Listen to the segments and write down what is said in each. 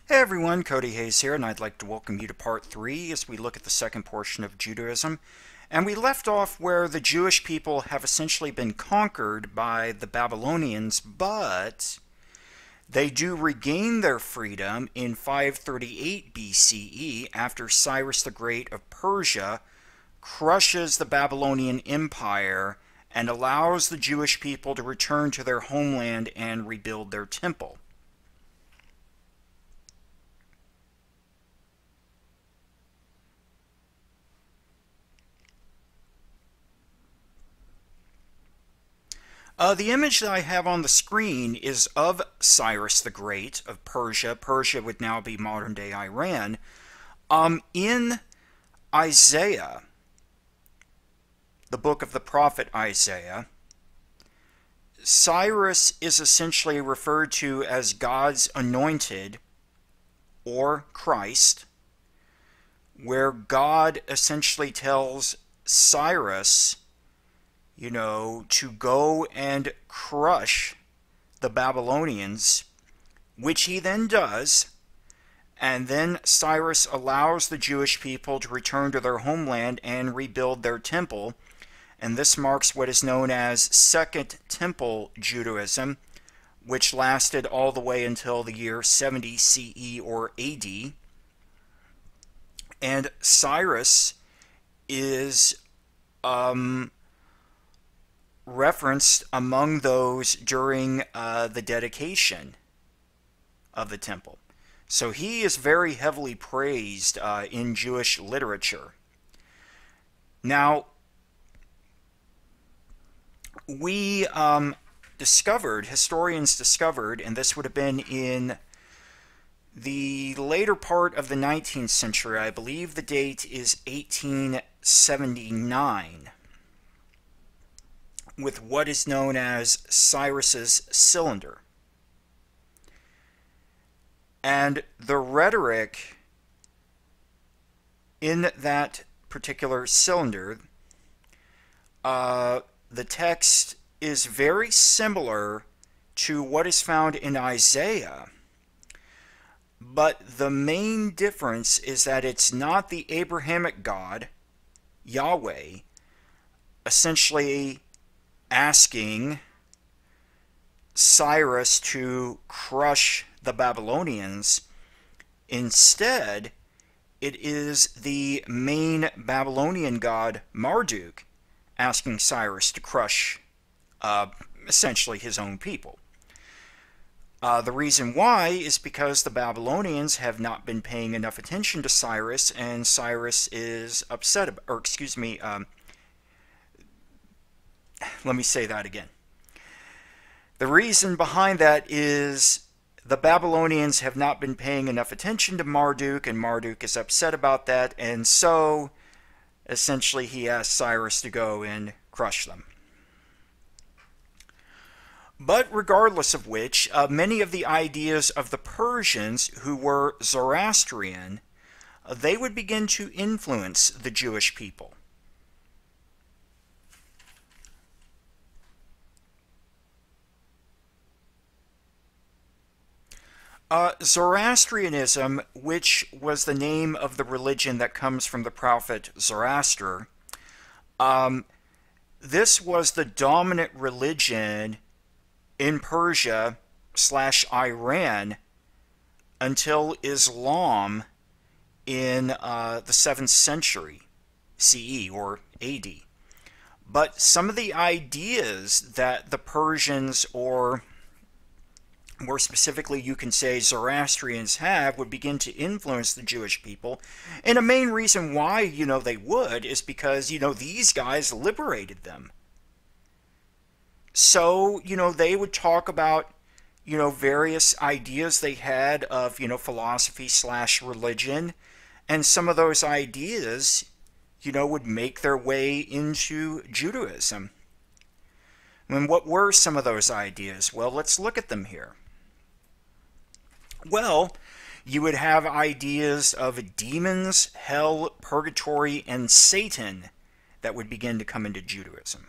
Hey everyone, Cody Hayes here, and I'd like to welcome you to part 3 as we look at the second portion of Judaism. And we left off where the Jewish people have essentially been conquered by the Babylonians, but they do regain their freedom in 538 BCE after Cyrus the Great of Persia crushes the Babylonian Empire and allows the Jewish people to return to their homeland and rebuild their temple. The image that I have on the screen is of Cyrus the Great of Persia. Persia would now be modern-day Iran. In Isaiah, the book of the prophet Isaiah, Cyrus is essentially referred to as God's anointed, or Christ, where God essentially tells Cyrus, to go and crush the Babylonians, which he then does, and then Cyrus allows the Jewish people to return to their homeland and rebuild their temple, and this marks what is known as Second Temple Judaism, which lasted all the way until the year 70 CE or AD, and Cyrus is referenced among those during the dedication of the temple. So he is very heavily praised in Jewish literature. Now, historians discovered, and this would have been in the later part of the 19th century, I believe the date is 1879, with what is known as Cyrus's cylinder. And the rhetoric in that particular cylinder, the text is very similar to what is found in Isaiah, but the main difference is that it's not the Abrahamic God, Yahweh, essentially asking Cyrus to crush the Babylonians. Instead, it is the main Babylonian god Marduk asking Cyrus to crush essentially his own people. The reason why is because the Babylonians have not been paying enough attention to Cyrus, and Cyrus is upset about, let me say that again. The reason behind that is the Babylonians have not been paying enough attention to Marduk, and Marduk is upset about that, and so essentially he asks Cyrus to go and crush them. But regardless of which, many of the ideas of the Persians, who were Zoroastrian, they would begin to influence the Jewish people. Zoroastrianism, which was the name of the religion that comes from the prophet Zoroaster, this was the dominant religion in Persia / Iran until Islam in the 7th century CE or AD. But some of the ideas that the Persians, or more specifically you can say Zoroastrians, have would begin to influence the Jewish people. And a main reason why, they would is because, these guys liberated them. So, they would talk about, various ideas they had of, philosophy / religion. And some of those ideas, would make their way into Judaism. And what were some of those ideas? Well, let's look at them here. Well, you would have ideas of demons, hell, purgatory, and Satan that would begin to come into Judaism.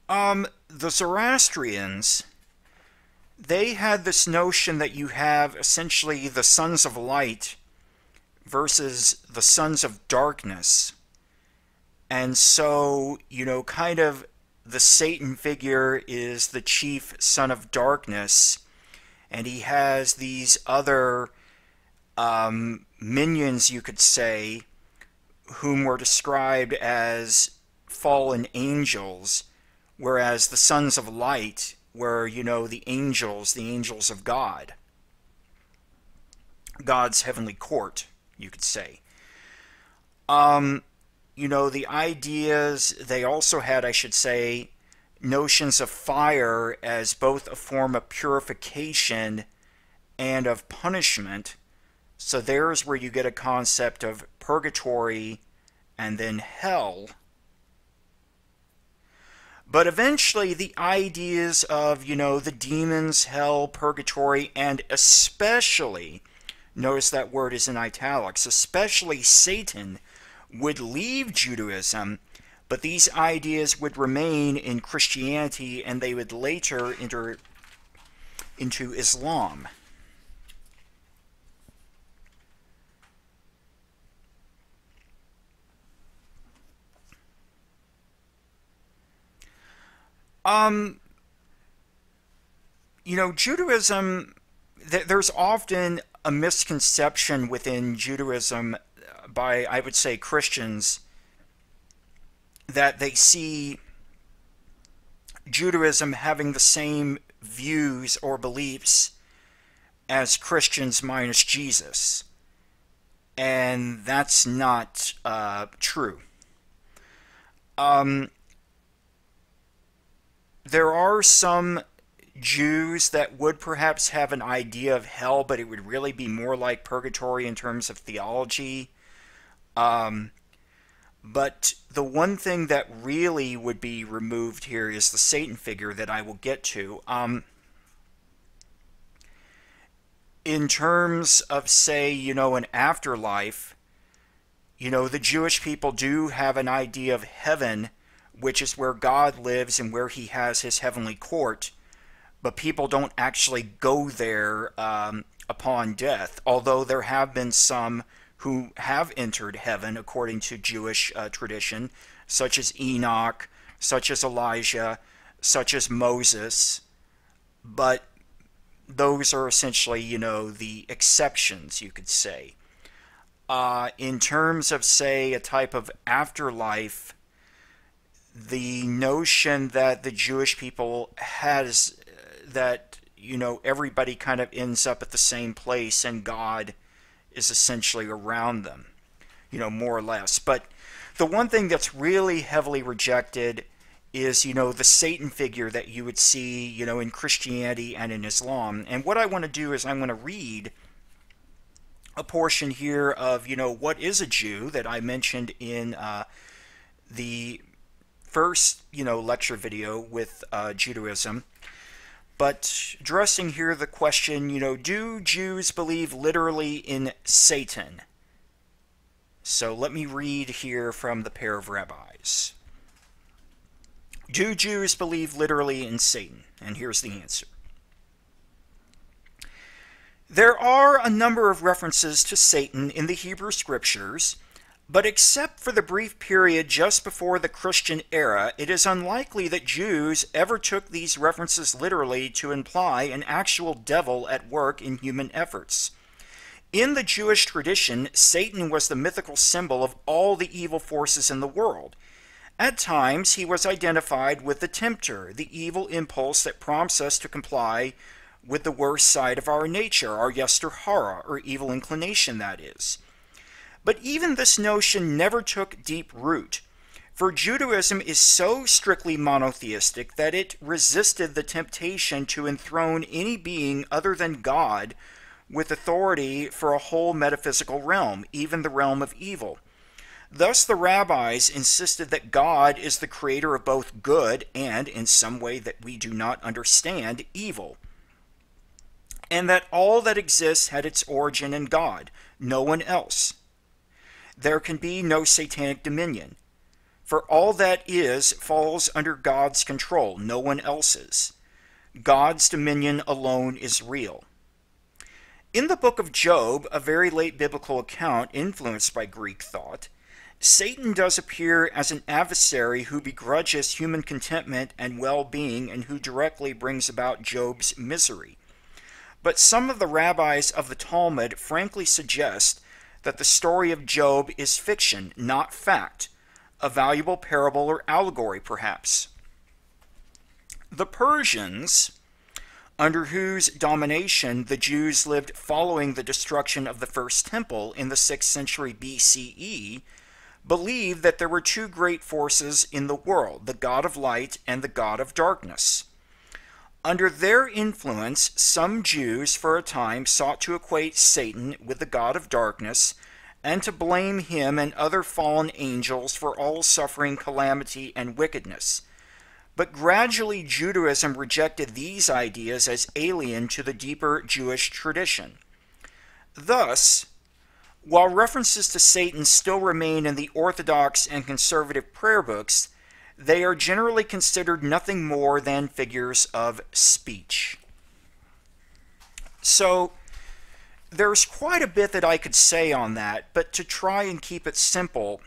The Zoroastrians, they had this notion that you have essentially the sons of light versus the sons of darkness. And so, kind of the Satan figure is the chief son of darkness, and he has these other minions, you could say, whom were described as fallen angels, whereas the sons of light were, the angels of God, God's heavenly court, you could say. The ideas, they also had, I should say, notions of fire as both a form of purification and of punishment. So there's where you get a concept of purgatory and then hell. But eventually the ideas of, the demons, hell, purgatory, and especially, notice that word is in italics, especially Satan, would leave Judaism, but these ideas would remain in Christianity, and they would later enter into Islam. Judaism, there's often a misconception within Judaism by, I would say, Christians, that they see Judaism having the same views or beliefs as Christians minus Jesus. And that's not true. There are some Jews that would perhaps have an idea of hell, but it would really be more like purgatory in terms of theology. But the one thing that really would be removed here is the Satan figure that I will get to. In terms of, say, an afterlife, the Jewish people do have an idea of heaven, which is where God lives and where he has his heavenly court, but people don't actually go there upon death, although there have been some who have entered heaven according to Jewish tradition, such as Enoch, such as Elijah, such as Moses, but those are essentially, the exceptions, you could say. In terms of, say, a type of afterlife, the notion that the Jewish people has that, everybody kind of ends up at the same place and God is essentially around them, more or less. But the one thing that's really heavily rejected is, the Satan figure that you would see, in Christianity and in Islam. And what I want to do is I'm going to read a portion here of, what is a Jew that I mentioned in the first, lecture video with Judaism. But addressing here the question, do Jews believe literally in Satan? So let me read here from the pair of rabbis. Do Jews believe literally in Satan? And here's the answer. There are a number of references to Satan in the Hebrew Scriptures, but except for the brief period just before the Christian era, it is unlikely that Jews ever took these references literally to imply an actual devil at work in human efforts. In the Jewish tradition, Satan was the mythical symbol of all the evil forces in the world. At times, he was identified with the tempter, the evil impulse that prompts us to comply with the worst side of our nature, our yester hara, or evil inclination, that is. But even this notion never took deep root, for Judaism is so strictly monotheistic that it resisted the temptation to enthrone any being other than God with authority for a whole metaphysical realm, even the realm of evil. Thus the rabbis insisted that God is the creator of both good and, in some way that we do not understand, evil, and that all that exists had its origin in God, no one else. There can be no satanic dominion. For all that is falls under God's control, no one else's. God's dominion alone is real. In the book of Job, a very late biblical account influenced by Greek thought, Satan does appear as an adversary who begrudges human contentment and well-being and who directly brings about Job's misery. But some of the rabbis of the Talmud frankly suggest that the story of Job is fiction, not fact, a valuable parable or allegory, perhaps. The Persians, under whose domination the Jews lived following the destruction of the First Temple in the 6th century BCE, believed that there were two great forces in the world, the God of light and the God of darkness. Under their influence, some Jews for a time sought to equate Satan with the God of darkness and to blame him and other fallen angels for all suffering, calamity, and wickedness. But gradually Judaism rejected these ideas as alien to the deeper Jewish tradition. Thus, while references to Satan still remain in the Orthodox and conservative prayer books, they are generally considered nothing more than figures of speech. So, there's quite a bit that I could say on that, but to try and keep it simple,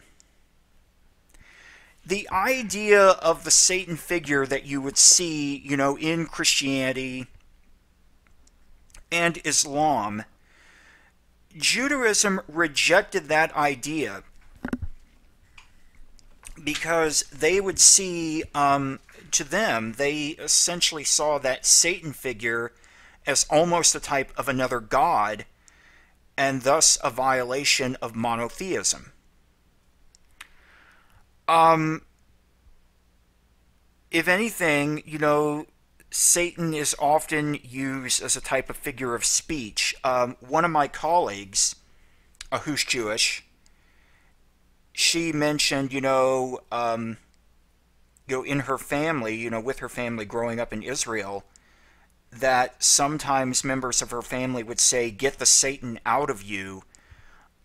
the idea of the Satan figure that you would see, in Christianity and Islam, Judaism rejected that idea because they would see, to them, they essentially saw that Satan figure as almost a type of another god, and thus a violation of monotheism. If anything, Satan is often used as a type of figure of speech. One of my colleagues, who's Jewish, she mentioned, in her family, with her family growing up in Israel, that sometimes members of her family would say, "Get the Satan out of you,"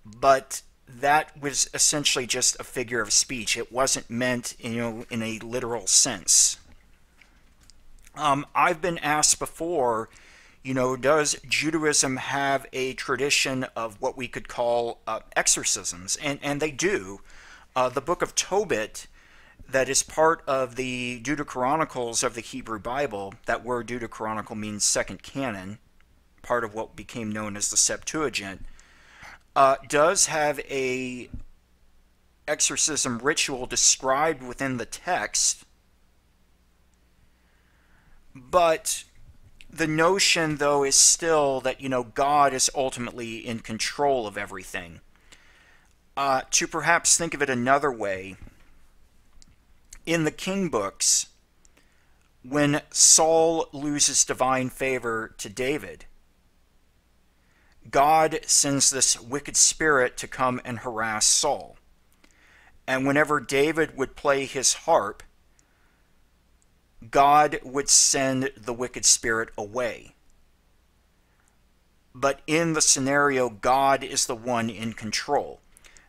but that was essentially just a figure of speech. It wasn't meant, in a literal sense. I've been asked before, does Judaism have a tradition of what we could call exorcisms? And they do. The book of Tobit, that is part of the Deuterochronicles of the Hebrew Bible, that word Deuterochronicle means second canon, part of what became known as the Septuagint, does have a exorcism ritual described within the text, but the notion, though, is still that, God is ultimately in control of everything. To perhaps think of it another way, in the King books, when Saul loses divine favor to David, God sends this wicked spirit to come and harass Saul. And whenever David would play his harp, God would send the wicked spirit away. But in the scenario, God is the one in control.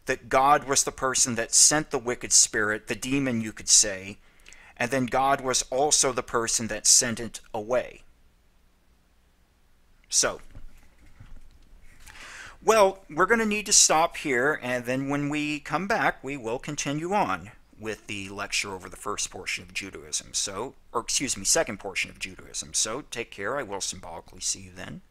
That God was the person that sent the wicked spirit, the demon you could say, and then God was also the person that sent it away. So, well, we're going to need to stop here, and then when we come back, we will continue on with the lecture over the first portion of Judaism. Second portion of Judaism. So, take care. I will symbolically see you then.